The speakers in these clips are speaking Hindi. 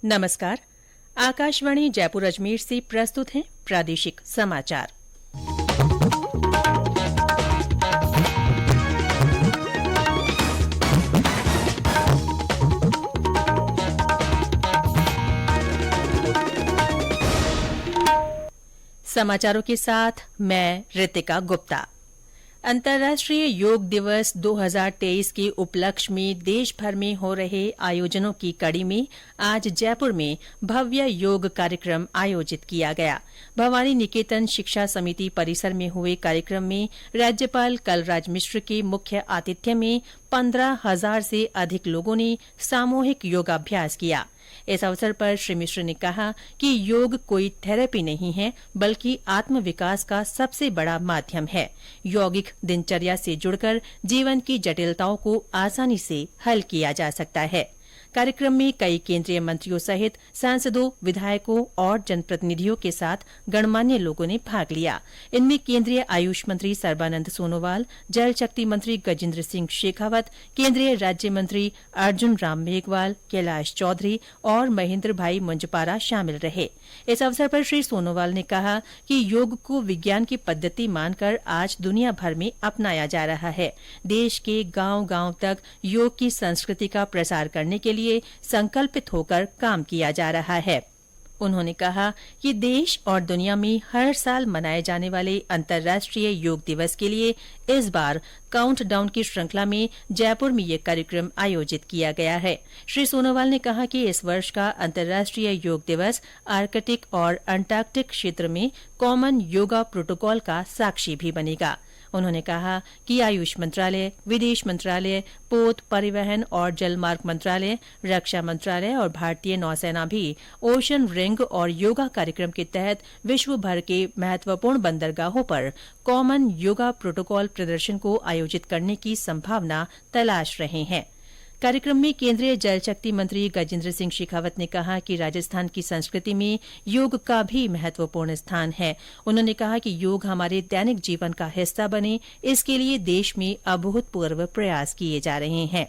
नमस्कार। आकाशवाणी जयपुर अजमेर से प्रस्तुत हैं प्रादेशिक समाचार। समाचारों के साथ मैं रितिका गुप्ता। अंतर्राष्ट्रीय योग दिवस 2023 के उपलक्ष्य में देश भर में हो रहे आयोजनों की कड़ी में आज जयपुर में भव्य योग कार्यक्रम आयोजित किया गया। भवानी निकेतन शिक्षा समिति परिसर में हुए कार्यक्रम में राज्यपाल कलराज मिश्र के मुख्य आतिथ्य में 15,000 से अधिक लोगों ने सामूहिक योगाभ्यास किया। इस अवसर पर श्री मिश्र ने कहा कि योग कोई थेरेपी नहीं है, बल्कि आत्म विकास का सबसे बड़ा माध्यम है। यौगिक दिनचर्या से जुड़कर जीवन की जटिलताओं को आसानी से हल किया जा सकता है। कार्यक्रम में कई केंद्रीय मंत्रियों सहित सांसदों, विधायकों और जनप्रतिनिधियों के साथ गणमान्य लोगों ने भाग लिया। इनमें केंद्रीय आयुष मंत्री सर्बानंद सोनोवाल, जल शक्ति मंत्री गजेंद्र सिंह शेखावत, केंद्रीय राज्य मंत्री अर्जुन राम मेघवाल, कैलाश चौधरी और महेंद्र भाई मुंजपारा शामिल रहे। इस अवसर पर श्री सोनोवाल ने कहा कि योग को विज्ञान की पद्धति मानकर आज दुनिया भर में अपनाया जा रहा है। देश के गांव-गांव तक योग की संस्कृति का प्रसार करने के लिए संकल्पित होकर काम किया जा रहा है। उन्होंने कहा कि देश और दुनिया में हर साल मनाए जाने वाले अंतर्राष्ट्रीय योग दिवस के लिए इस बार काउंटडाउन की श्रृंखला में जयपुर में यह कार्यक्रम आयोजित किया गया है। श्री सोनोवाल ने कहा कि इस वर्ष का अंतर्राष्ट्रीय योग दिवस आर्कटिक और अंटार्कटिक क्षेत्र में कॉमन योगा प्रोटोकॉल का साक्षी भी बनेगा। उन्होंने कहा कि आयुष मंत्रालय, विदेश मंत्रालय, पोत, परिवहन और जलमार्ग मंत्रालय, रक्षा मंत्रालय और भारतीय नौसेना भी ओशन रिंग और योगा कार्यक्रम के तहत विश्व भर के महत्वपूर्ण बंदरगाहों पर कॉमन योगा प्रोटोकॉल प्रदर्शन को आयोजित करने की संभावना तलाश रहे हैं। कार्यक्रम में केंद्रीय जल शक्ति मंत्री गजेंद्र सिंह शेखावत ने कहा कि राजस्थान की संस्कृति में योग का भी महत्वपूर्ण स्थान है। उन्होंने कहा कि योग हमारे दैनिक जीवन का हिस्सा बने, इसके लिए देश में अभूतपूर्व प्रयास किए जा रहे हैं।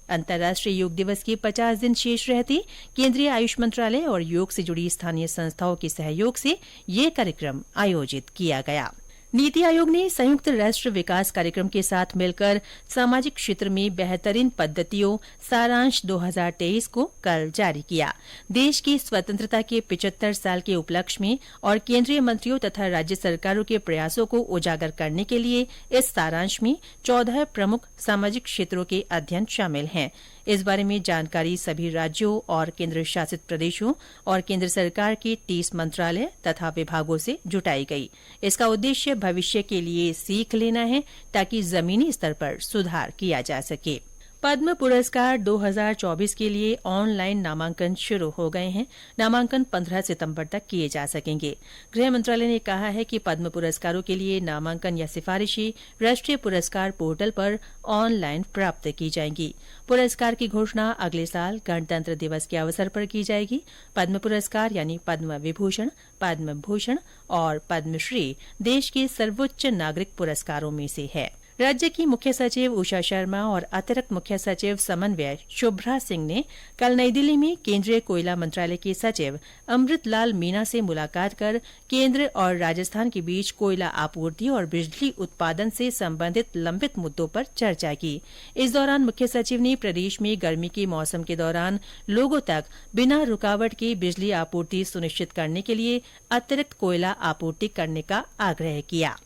अंतर्राष्ट्रीय योग दिवस के 50 दिन शेष रहते केंद्रीय आयुष मंत्रालय और योग से जुड़ी स्थानीय संस्थाओं के सहयोग से ये कार्यक्रम आयोजित किया गया। नीति आयोग ने संयुक्त राष्ट्र विकास कार्यक्रम के साथ मिलकर सामाजिक क्षेत्र में बेहतरीन पद्धतियों सारांश 2023 को कल जारी किया। देश की स्वतंत्रता के 75 साल के उपलक्ष्य में और केंद्रीय मंत्रियों तथा राज्य सरकारों के प्रयासों को उजागर करने के लिए इस सारांश में 14 प्रमुख सामाजिक क्षेत्रों के अध्ययन शामिल हैं। इस बारे में जानकारी सभी राज्यों और केंद्र शासित प्रदेशों और केंद्र सरकार के 30 मंत्रालय तथा विभागों से जुटाई गई। इसका उद्देश्य भविष्य के लिए सीख लेना है, ताकि जमीनी स्तर पर सुधार किया जा सके। पद्म पुरस्कार 2024 के लिए ऑनलाइन नामांकन शुरू हो गए हैं। नामांकन 15 सितंबर तक किए जा सकेंगे। गृह मंत्रालय ने कहा है कि पद्म पुरस्कारों के लिए नामांकन या सिफारिशें राष्ट्रीय पुरस्कार पोर्टल पर ऑनलाइन प्राप्त की जाएंगी। पुरस्कार की घोषणा अगले साल गणतंत्र दिवस के अवसर पर की जाएगी। पद्म पुरस्कार यानी पद्म विभूषण, पद्म भूषण और पद्मश्री देश के सर्वोच्च नागरिक पुरस्कारों में से है। राज्य की मुख्य सचिव उषा शर्मा और अतिरिक्त मुख्य सचिव समन्वय शुभ्रा सिंह ने कल नई दिल्ली में केंद्रीय कोयला मंत्रालय के सचिव अमृत लाल मीना से मुलाकात कर केंद्र और राजस्थान के बीच कोयला आपूर्ति और बिजली उत्पादन से संबंधित लंबित मुद्दों पर चर्चा की। इस दौरान मुख्य सचिव ने प्रदेश में गर्मी के मौसम के दौरान लोगों तक बिना रुकावट के बिजली आपूर्ति सुनिश्चित करने के लिए अतिरिक्त कोयला आपूर्ति करने का आग्रह किया।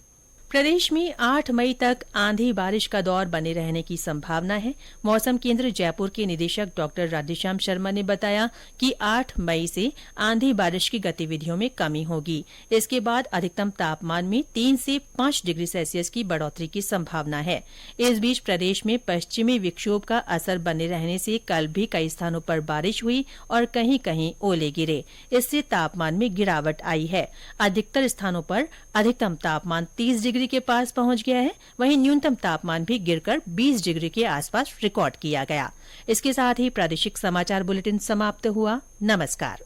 प्रदेश में 8 मई तक आंधी बारिश का दौर बने रहने की संभावना है। मौसम केंद्र जयपुर के निदेशक डॉक्टर राधेश्याम शर्मा ने बताया कि 8 मई से आंधी बारिश की गतिविधियों में कमी होगी। इसके बाद अधिकतम तापमान में 3 से 5 डिग्री सेल्सियस की बढ़ोतरी की संभावना है। इस बीच प्रदेश में पश्चिमी विक्षोभ का असर बने रहने से कल भी कई स्थानों पर बारिश हुई और कहीं कहीं ओले गिरे। इससे तापमान में गिरावट आई है। अधिकतर स्थानों पर अधिकतम तापमान 30 डिग्री के पास पहुंच गया है। वहीं न्यूनतम तापमान भी गिरकर 20 डिग्री के आसपास रिकॉर्ड किया गया। इसके साथ ही प्रादेशिक समाचार बुलेटिन समाप्त हुआ। नमस्कार।